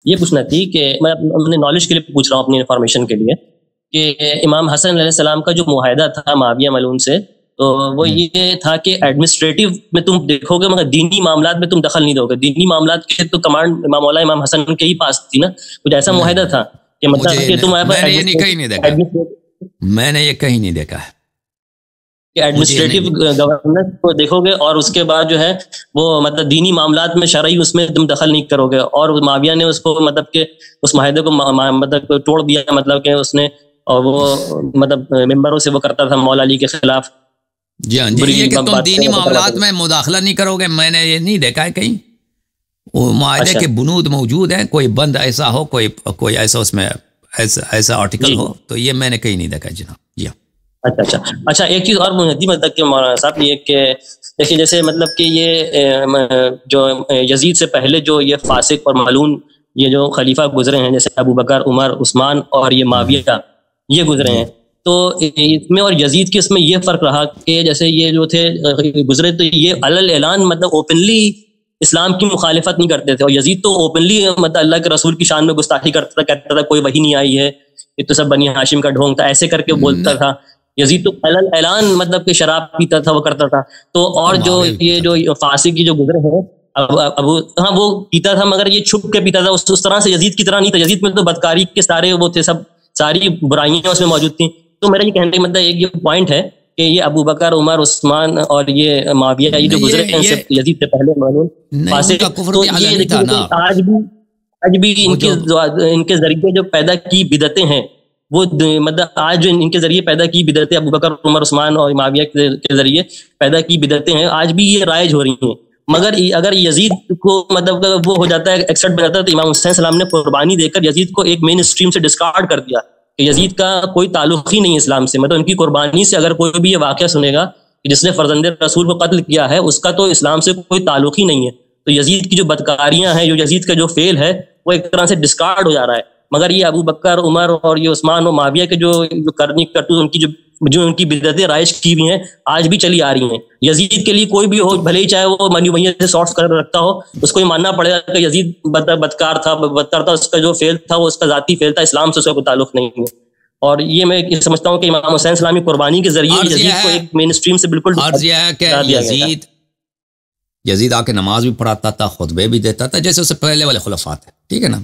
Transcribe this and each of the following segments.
یہ پوچھنا تھی کہ میں اپنے نالج کے لیے پوچھ رہا ہوں، اپنی انفارمیشن کے لیے، کہ امام حسن علیہ السلام کا جو معاہدہ تھا معاویہ ملعون سے، تو وہ یہ تھا کہ ایڈمنسٹریٹو میں تم دیکھو گے مگر دینی معاملات میں تم دخل نہیں دو گے. دینی معاملات کے تو کمانڈ امام مولا امام حسن کے ہی پاس تھی نا. کچھ ایسا معاہدہ تھا کہ مطلب کہ تم میں نے یہ کہیں نہیں دیکھا ہے کہ ایڈمنسٹریٹو گورننس کو دیکھو گے اور اس کے بعد جو ہے وہ مطلب دینی معاملات میں شرعی اس میں تم دخل نہیں کرو گے. اور معاویہ نے اس کو مطلب کہ اس معاہدے کو مطلب توڑ دیا، مطلب کہ اس نے، اور وہ مطلب ممبروں سے وہ کرتا تھا مولا علی کے خلاف. جی ہاں جی، یہ کہ تم دینی معاملات میں مداخلہ نہیں کرو گے، میں نے یہ نہیں دیکھا ہے کہیں. وہ معاہدے کے بنود موجود ہیں، کوئی بند ایسا ہو، کوئی ایسا اس میں ایسا آرٹیکل ہو، تو یہ میں نے کہیں نہیں دیکھا جناب. جی اچھا ایک چیز اور مجھے مطلب کہ مولانا صاحب یہ کہ دیکھیے جیسے مطلب کہ یہ جو یزید سے پہلے جو یہ فاسق اور ملعون یہ جو خلیفہ گزرے ہیں، جیسے ابو بکر، عمر، عثمان اور یہ معاویہ یہ گزرے ہیں، تو اس میں اور یزید کے اس میں یہ فرق رہا کہ جیسے یہ جو تھے گزرے تو یہ علل اعلان مطلب اوپنلی اسلام کی مخالفت نہیں کرتے تھے، اور یزید تو اوپنلی مطلب اللہ کے رسول کی شان میں گستاخی کرتا تھا، کہتا تھا کوئی وحی نہیں آئی ہے، یہ تو سب بنی ہاشم کا ڈھونگ تھا، ایسے کر کے بولتا تھا. یزید تو علل اعلان مطلب کہ شراب پیتا تھا، وہ کرتا تھا. تو اور جو یہ جو فاسق کی جو گزرے ہیں ابو، ہاں وہ پیتا تھا مگر یہ چھپ کے پیتا تھا، اس طرح سے یزید کی طرح نہیں تھا. یزید میں تو بدکاری کے سارے وہ تھے، سب ساری برائیاں اس میں موجود تھیں. تو میرا یہ کہنے کا مطلب ایک یہ پوائنٹ ہے کہ یہ ابو بکر، عمر، عثمان اور یہ معاویہ یہ جو گزرے ہیں یزید سے پہلے ملعون فاسق، تو یہ آج بھی ان کے ذریعے جو پیدا کی بدعتیں ہیں، وہ مطلب آج جو ان کے ذریعے پیدا کی بدعتیں، ابو بکر، عمر، عثمان اور معاویہ کے ذریعے پیدا کی بدعتیں ہیں، آج بھی یہ رائج ہو رہی ہیں. مگر اگر یزید کو مطلب وہ ہو جاتا ہے، ایکسپٹ بن جاتا ہے، تو امام حسین السلام نے قربانی دے کر یزید کو ایک مین اسٹریم سے ڈسکارڈ کر دیا کہ یزید کا کوئی تعلق ہی نہیں ہے اسلام سے. مطلب ان کی قربانی سے اگر کوئی بھی یہ واقعہ سنے گا کہ جس نے فرزند رسول کو قتل کیا ہے، اس کا تو اسلام سے کوئی تعلق ہی نہیں ہے. تو یزید کی جو بدکاریاں ہیں، جو یزید کا جو فیل ہے، وہ ایک طرح سے ڈسکارڈ ہو جا رہا ہے. مگر یہ ابو بکر، عمر اور یہ عثمان اور معاویہ کے جو کرنی کرتوت، ان کی جو ان کی بدعتیں رائج کی ہوئی ہیں، آج بھی چلی آ رہی ہیں. یزید کے لیے کوئی بھی ہو، بھلے ہی چاہے وہ منی وہیں سے سارٹ کر رکھتا ہو، اس کو یہ ماننا پڑے گا کہ یزید بدکار تھا، اس کا جو فیل تھا وہ اس کا ذاتی فیل تھا، اسلام سے اس کا کوئی تعلق نہیں ہے. اور یہ میں سمجھتا ہوں کہ امام حسین اسلامی قربانی کے ذریعے یزید کو ایک مین اسٹریم سے بالکل یزید آ کے نماز بھی پڑھاتا تھا، خطبے بھی دیتا تھا، جیسے اس سے پہلے والے خلفاء تھے. ٹھیک ہے نا.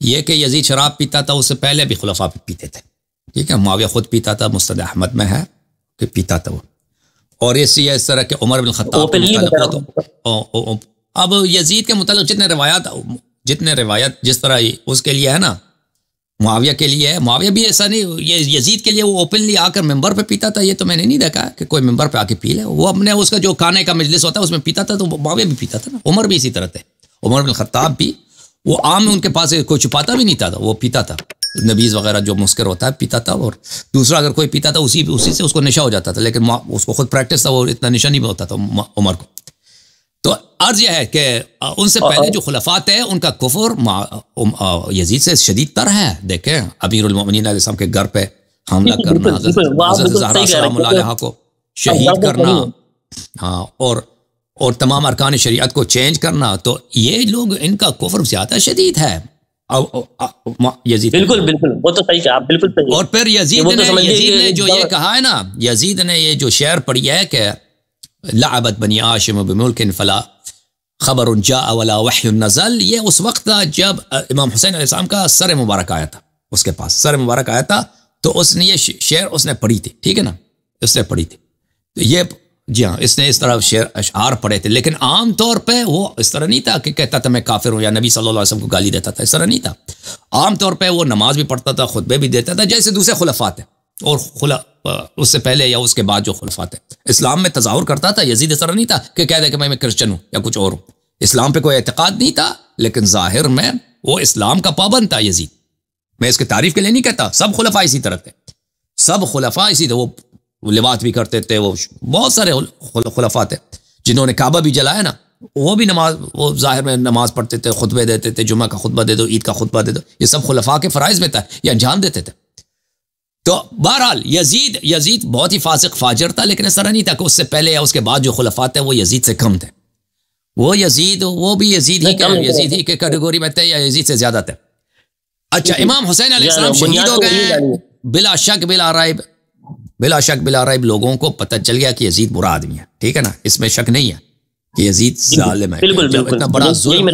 یہ کہ یزید شراب پیتا تھا، اس سے پہلے بھی خلفاء پیتے تھے. ٹھیک ہے. معاویہ خود پیتا تھا، مستد احمد میں ہے کہ پیتا تھا وہ. اور اس طرح کے عمر بن خطاب اب یزید کے متعلق جتنے روایت جس طرح اس کے لیے ہے نا، معاویہ کے لیے ہے، معاویہ بھی ایسا نہیں، یہ یزید کے لیے وہ اوپنلی آ کر ممبر پہ پیتا تھا. یہ تو میں نے نہیں دیکھا کہ کوئی ممبر پہ آ کے پی لے. وہ اپنے اس کا جو کھانے کا مجلس ہوتا ہے اس میں پیتا تھا، تو معاویہ بھی پیتا تھا نا. عمر بھی اسی طرح تھے. عمر بن خطاب بھی وہ عام ان کے پاس کوئی چھپاتا بھی نہیں تھا، وہ پیتا تھا. نبیز وغیرہ جو مسکر ہوتا ہے پیتا تھا، اور دوسرا اگر کوئی پیتا تھا اسی سے اس کو نشہ ہو جاتا تھا. لیکن اس کو خود پریکٹس تھا، وہ اتنا نشہ نہیں ہوتا تھا عمر کو. تو عرض یہ ہے کہ ان سے پہلے جو خلفاء تھے ان کا کفر یزید سے شدید تر ہے. دیکھیں امیر المومنین علیہ السلام کے گھر پہ حملہ کرنا، حضرت زہرا سلام اللہ علیہا کو شہید کرنا، ہاں، اور تمام ارکان شریعت کو چینج کرنا، تو یہ لوگ ان کا کفر زیادہ شدید ہے. یزید بالکل وہ تو صحیح کہا، بالکل صحیح. اور پھر یزید نے جو یہ کہا ہے نا، یزید نے یہ جو شعر پڑھی ہے کہ لعبت بنی ہاشم بملک فلا خبر جاء ولا وحی نزل، یہ اس وقت تھا جب امام حسین علیہ السلام کا سر مبارک آیا تھا. اس کے پاس سر مبارک آیا تھا، تو اس نے یہ شعر اس نے پڑھی تھی. ٹھیک ہے نا، اس نے پڑھی تھی. تو یہ جی ہاں، اس نے اس طرح شعر اشعار پڑھے تھے. لیکن عام طور پہ وہ اس طرح نہیں تھا کہ کہتا تھا میں کافر ہوں یا نبی صلی اللہ علیہ وسلم کو گالی دیتا تھا. اس طرح نہیں تھا. عام طور پہ وہ نماز بھی پڑھتا تھا، خطبے بھی دیتا تھا، جیسے دوسرے خلفاء تھے اور اس سے پہلے یا اس کے بعد جو خلفاء تھے. اسلام میں تظاہر کرتا تھا. یزید اس طرح نہیں تھا کہ کہہ دے کہ میں کرسچن ہوں یا کچھ اور ہوں. اسلام پہ کوئی اعتقاد نہیں تھا، لیکن ظاہر میں وہ اسلام کا پابند تھا یزید. میں اس کی تعریف کے لیے نہیں کہتا، سب خلفاء اسی طرح تھے، سب خلفاء اسی تھے. وہ لباس بھی کرتے تھے. وہ بہت سارے خلفاء تھے جنہوں نے کعبہ بھی جلایا نا، وہ بھی نماز، وہ ظاہر میں نماز پڑھتے تھے، خطبے دیتے تھے، جمعہ کا خطبہ دے دو، عید کا خطبہ دے دو. یہ سب خلفاء کے فرائض میں تھا، یہ انجام دیتے تھے. تو بہرحال یزید بہت ہی فاسق فاجر تھا، لیکن اس طرح نہیں تھا کہ اس سے پہلے یا اس کے بعد جو خلفاء تھے وہ یزید سے کم تھے. وہ یزید وہ بھی یزید ہی کے کیٹیگری میں تھے یا یزید سے زیادہ تھے. اچھا امام حسین علیہ السلام شہید ہو گئے بلا شک بلا ریب لوگوں کو پتہ چل گیا کہ یزید برا آدمی ہے, ٹھیک ہے نا, اس میں شک نہیں ہے کہ یزید ظالم ہے, اتنا بڑا ظلم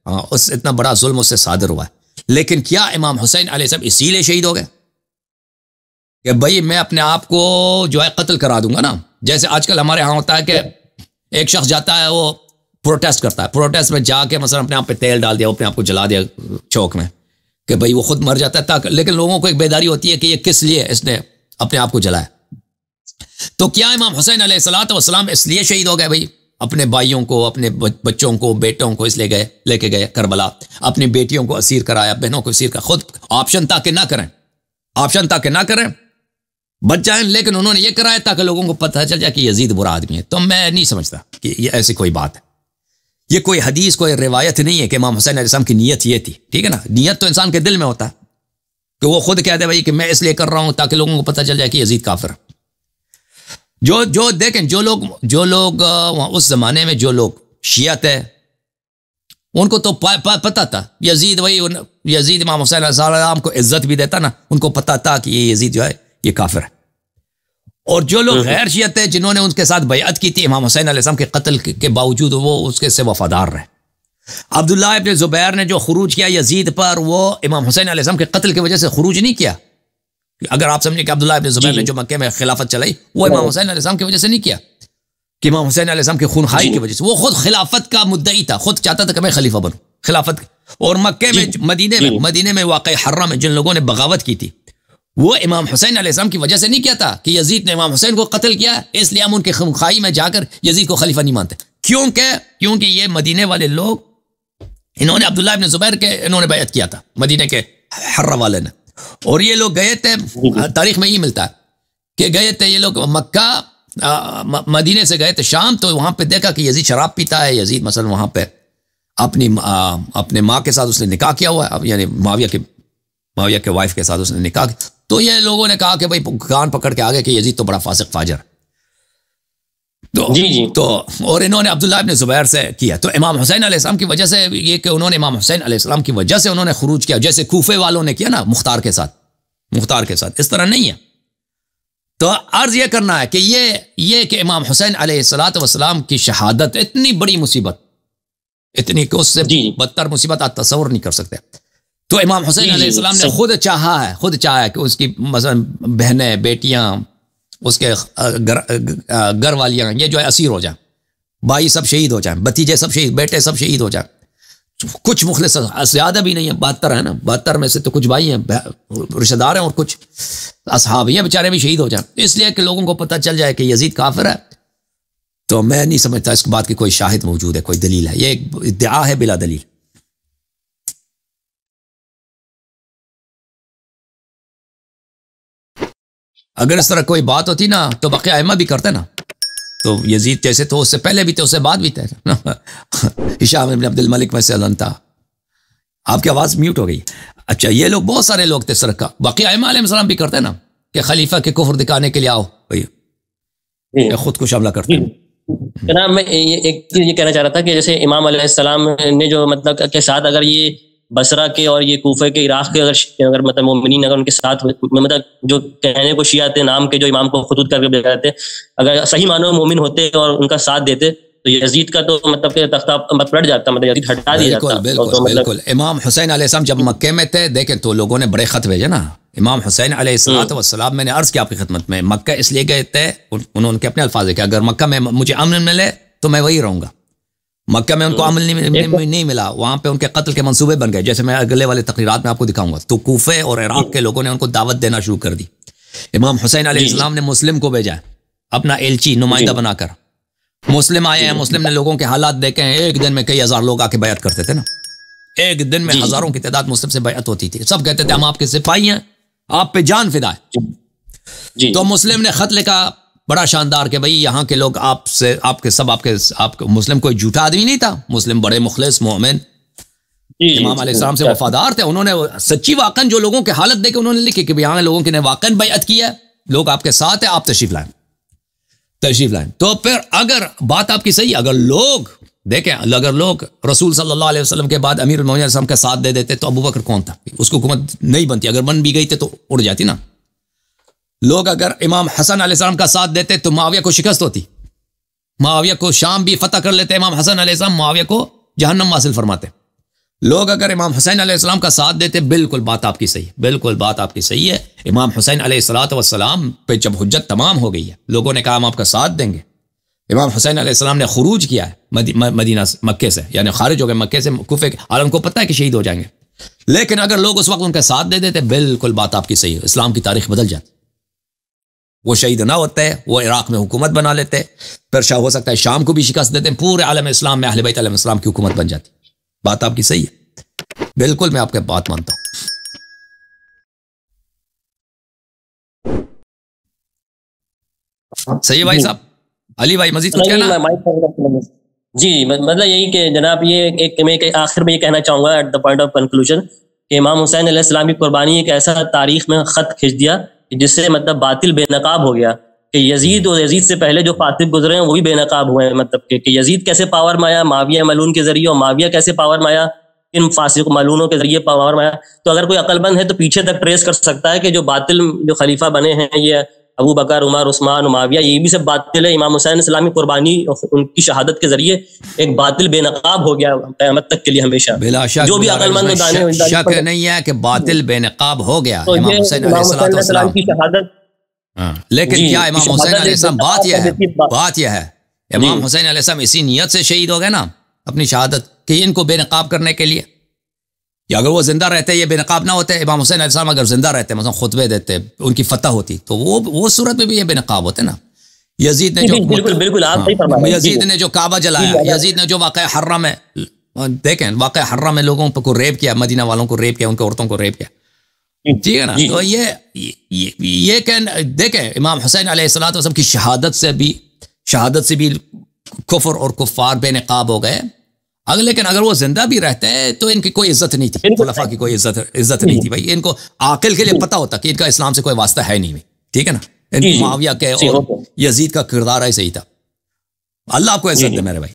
اتنا بڑا ظلم اس سے صادر ہوا ہے. لیکن کیا امام حسین علیہ السلام اسی لیے شہید ہو گئے کہ بھائی میں اپنے آپ کو جو ہے قتل کرا دوں گا نا, جیسے آج کل ہمارے ہاں ہوتا ہے کہ ایک شخص جاتا ہے وہ پروٹیسٹ کرتا ہے, پروٹیسٹ میں جا کے مثلا اپنے آپ پہ تیل ڈال دیا, اپنے آپ کو جلا دیا چوک میں, کہ بھائی وہ خود مر جاتا ہے تاکہ, لیکن لوگوں کو ایک بیداری ہوتی ہے کہ یہ کس لیے اس نے اپنے آپ کو جلایا. تو کیا امام حسین علیہ الصلوۃ والسلام اس لیے شہید ہو گئے بھائی اپنے بھائیوں کو, اپنے بچوں کو, بیٹوں کو اس لیے لے کے گئے کربلا, اپنی بیٹیوں کو اسیر کرایا, بہنوں کو اسیر کرایا, خود آپشن تاکہ نہ کریں بچ جائیں, لیکن انہوں نے یہ کرایا تاکہ لوگوں کو پتہ چل جائے کہ یزید برا آدمی ہے. تو میں نہیں سمجھتا کہ یہ ایسی کوئی بات ہے, یہ کوئی حدیث کوئی روایت نہیں ہے کہ امام حسین علیہ السلام کی نیت یہ تھی, ٹھیک ہے نا. نیت تو انسان کے دل میں ہوتا ہے کہ وہ خود کہہ دے بھائی کہ میں اس لیے کر رہا ہوں تاکہ لوگوں کو پتہ چل جائے کہ یزید کافر ہے. جو دیکھیں جو لوگ اس زمانے میں جو لوگ شیعہ تھے ان کو تو پتہ تھا یزید امام حسین علیہ السلام کو عزت بھی دیتا نا, ان کو پتہ تھا کہ یہ یزید جو ہے یہ کافر ہے. اور جو لوگ غیر شیعہ تھے جنہوں نے ان کے ساتھ بیعت کی تھی امام حسین علیہ السلام کے قتل کے باوجود وہ اس کے سے وفادار رہے. عبداللہ ابن زبیر نے جو خروج کیا یزید پر وہ امام حسین علیہ السلام کے قتل کی وجہ سے خروج نہیں کیا. اگر آپ سمجھیں کہ عبداللہ ابن زبیر نے جو مکے میں خلافت چلائی وہ امام حسین علیہ السلام کی وجہ سے نہیں کیا, کہ امام حسین علیہ السلام کی خونخواہی کی وجہ سے, وہ خود خلافت کا مدعی تھا, خود چاہتا تھا کہ میں خلیفہ بنوں خلافت. اور مکے میں مدینے میں واقع حرہ میں جن لوگوں نے بغاوت کی تھی وہ امام حسین علیہ السلام کی وجہ سے نہیں کیا تھا کہ یزید نے امام حسین کو قتل کیا اس لیے ہم ان کے خونخواہی میں جا کر یزید کو خلیفہ نہیں مانتے. کیونکہ یہ مدینے والے لوگ انہوں نے عبداللہ ابن زبیر کے انہوں نے بیعت کیا تھا مدینے کے حرہ والے نے, اور یہ لوگ گئے تھے, تاریخ میں یہ ملتا ہے کہ گئے تھے یہ لوگ مکہ مدینے سے گئے تھے شام, تو وہاں پہ دیکھا کہ یزید شراب پیتا ہے. یزید مثلا وہاں پہ اپنے ماں کے ساتھ اس نے نکاح کیا ہوا ہے, یعنی معاویہ کے وائف کے ساتھ اس نے نکاح کیا. تو یہ لوگوں نے کہا کہ بھائی کان پکڑ کے آگے کہ یزید تو بڑا فاسق فاجر ہے. تو اور انہوں نے عبداللہ ابن زبیر سے کیا. تو امام حسین علیہ السلام کی وجہ سے یہ کہ انہوں نے امام حسین علیہ السلام کی وجہ سے انہوں نے خروج کیا, جیسے کوفے والوں نے کیا نا مختار کے ساتھ, اس طرح نہیں ہے. تو عرض یہ کرنا ہے کہ یہ کہ امام حسین علیہ الصلوۃ والسلام کی شہادت اتنی بڑی مصیبت, اتنی کہ اس سے بدتر مصیبت آپ تصور نہیں کر سکتے. تو امام حسین علیہ السلام نے خود چاہا ہے کہ اس کی مثلا بہنیں, بیٹیاں, اس کے گھر والیاں یہ جو ہے اسیر ہو جائیں, بھائی سب شہید ہو جائیں, بھتیجے سب شہید, بیٹے سب شہید ہو جائیں. کچھ مخلص زیادہ بھی نہیں ہے, 72 ہے نا, 72 میں سے تو کچھ بھائی ہیں رشتہ دار ہیں اور کچھ اصحاب ہیں بیچارے بھی شہید ہو جائیں, اس لیے کہ لوگوں کو پتہ چل جائے کہ یزید کافر ہے. تو میں نہیں سمجھتا اس بات کی کوئی شاہد موجود ہے, کوئی دلیل ہے, یہ ایک ادعا ہے بلا دلیل. اگر اس طرح کوئی بات ہوتی نا تو بقیہ ائمہ بھی کرتے نا, تو یزید جیسے تو اس سے پہلے بھی تھے, اس سے بعد بھی تھے. ہشام ابن عبد الملک میں سے کا آپ کی آواز میوٹ ہو گئی. اچھا یہ لوگ بہت سارے لوگ تھے سرکا, باقی ائمہ علیہ السلام بھی کرتے نا کہ خلیفہ کے کفر دکھانے کے لیے آؤ بھائی خود کو حملہ کرتے. جناب میں ایک چیز یہ کہنا چاہ رہا تھا کہ جیسے امام علیہ السلام نے جو مطلب کے ساتھ اگر یہ بصرہ کے اور یہ کوفہ کے عراق کے اگر مطلب مومنین اگر ان کے ساتھ مطلب جو کہنے کو شیعہ تھے نام کے جو امام کو خطوط کر کے بتاتے اگر صحیح معنوں میں مومن ہوتے اور ان کا ساتھ دیتے تو یزید کا تو مطلب کہ تختہ پلٹ جاتا, مطلب یزید ہٹا دیا جاتا. بالکل. امام حسین علیہ السلام جب مکے میں تھے دیکھیں تو لوگوں نے بڑے خط بھیجے نا. امام حسین علیہ الصلوۃ والسلام میں نے عرض کیا آپ کی خدمت میں, مکہ اس لیے گئے تھے, انہوں کے اپنے الفاظ ہے کہ اگر مکہ میں مجھے امن ملے تو میں وہی رہوں گا. مکہ میں ان کو عمل نہیں ملا, وہاں پہ ان کے قتل کے منصوبے بن گئے, جیسے میں اگلے والے تقریرات میں آپ کو دکھاؤں گا. تو کوفے اور عراق کے لوگوں نے ان کو دعوت دینا شروع کر دی. امام حسین علیہ السلام نے مسلم کو بھیجا اپنا ایلچی نمائندہ بنا کر. مسلم آئے ہیں, مسلم نے لوگوں کے حالات دیکھے ہیں, ایک دن میں کئی ہزار لوگ آ کے بیعت کرتے تھے نا, ایک دن میں ہزاروں کی تعداد مسلم سے بیعت ہوتی تھی. سب کہتے تھے ہم آپ کے سپاہی ہیں, آپ پہ جان فدا ہے. تو مسلم نے خط لکھا بڑا شاندار کہ بھئی یہاں کے لوگ آپ کے مسلم کوئی جھوٹا آدمی نہیں تھا, مسلم بڑے مخلص مومن امام علیہ السلام سے وفادار تھے. انہوں نے سچی واقعاً جو لوگوں کے حالت دیکھ کے انہوں نے لکھی کہ یہاں لوگوں نے واقعاً بیعت کی ہے, لوگ آپ کے ساتھ ہیں, آپ تشریف لائیں. تشریف لائیں. تو پھر اگر بات آپ کی صحیح، اگر لوگ دیکھیں، اگر لوگ رسول صلی اللہ علیہ وسلم کے بعد امیر المومنین علیہ السلام کا ساتھ دے دیتے تو ابو بکر کون تھا؟ اس کو حکومت نہیں بنتی. اگر بن بھی گئی تھی تو اڑ جاتی نا. لوگ اگر امام حسن علیہ السلام کا ساتھ دیتے تو معاویہ کو شکست ہوتی، معاویہ کو شام بھی فتح کر لیتے. امام حسن علیہ السلام معاویہ کو جہنم حاصل فرماتے. لوگ اگر امام حسین علیہ السلام کا ساتھ دیتے، بالکل بات آپ کی صحیح، بالکل بات آپ کی صحیح ہے. امام حسین علیہ الصلوۃ والسلام پہ جب حجت تمام ہو گئی ہے، لوگوں نے کہا ہم آپ کا ساتھ دیں گے. امام حسین علیہ السلام نے خروج کیا ہے مدینہ مکے سے، یعنی خارج ہو گئے مکے سے کوفے کے. عالم کو پتہ ہے کہ شہید ہو جائیں گے، لیکن اگر لوگ اس وقت ان کا ساتھ دے دیتے، بالکل بات آپ کی صحیح ہے، اسلام کی تاریخ بدل جاتی. وہ شہید نہ ہوتے، وہ عراق میں حکومت بنا لیتے، پھر شاہ ہو سکتا ہے شام کو بھی شکست دیتے، پورے عالم اسلام میں اہل بیت علیہ السلام کی حکومت بن جاتی. بات آپ کی صحیح ہے، بالکل میں آپ کے بات مانتا ہوں. صحیح بھائی صاحب. علی بھائی مزید کچھ کہنا؟ جی مطلب یہی کہ جناب یہ میں آخر میں یہ کہنا چاہوں گا at the point of conclusion کہ امام حسین علیہ السلام کی قربانی ایک ایسا تاریخ میں خط کھینچ دیا جس سے مطلب باطل بے نقاب ہو گیا. کہ یزید اور یزید سے پہلے جو فاسق گزرے ہیں وہ بھی بے نقاب ہوئے ہیں. مطلب کہ یزید کیسے پاور میں آیا معاویہ ملعون کے ذریعے، اور معاویہ کیسے پاور میں آیا ان فاسق ملعونوں کے ذریعے پاور میں آیا. تو اگر کوئی عقل مند ہے تو پیچھے تک ٹریس کر سکتا ہے کہ جو باطل جو خلیفہ بنے ہیں یہ ابو بکر، عمر، عثمان، معاویہ، یہ بھی سب باطل ہے. امام حسین اسلامی قربانی ان کی شہادت کے ذریعے ایک باطل بے نقاب ہو گیا قیامت تک کے لیے ہمیشہ. بلا شک جو بھی عقل مند شک نہیں ہے کہ باطل بے نقاب ہو گیا امام حسین علیہ السلام کی شہادت. لیکن کیا امام حسین علیہ السلام بات یہ ہے امام حسین علیہ السلام اسی نیت سے شہید ہو گئے نا اپنی شہادت کہ ان کو بے نقاب کرنے کے لیے، یا اگر وہ زندہ رہتے یہ بے نقاب نہ ہوتے؟ امام حسین علیہ السلام اگر زندہ رہتے مثلا خطبے دیتے ان کی فتح ہوتی تو وہ صورت میں بھی یہ بے نقاب ہوتے نا. یزید نے جو یزید نے جو کعبہ جلایا، یزید نے جو واقعہ حرہ میں دیکھیں، واقعہ حرہ میں لوگوں کو ریپ کیا، مدینہ والوں کو ریپ کیا، ان کے عورتوں کو ریپ کیا، ٹھیک ہے نا. تو یہ کہ دیکھیں امام حسین علیہ السلام کی شہادت سے بھی کفر اور کفار بے نقاب ہو گئے. لیکن اگر وہ زندہ بھی رہتے تو ان کی کوئی عزت نہیں تھی، خلفاء کی کوئی عزت نہیں تھی. بھائی ان کو عاقل کے لیے پتہ ہوتا کہ ان کا اسلام سے کوئی واسطہ ہے نہیں، ٹھیک ہے نا. ان کو معاویہ کے اور یزید کا کردار ایسے ہی تھا. اللہ آپ کو عزت دے میرے بھائی.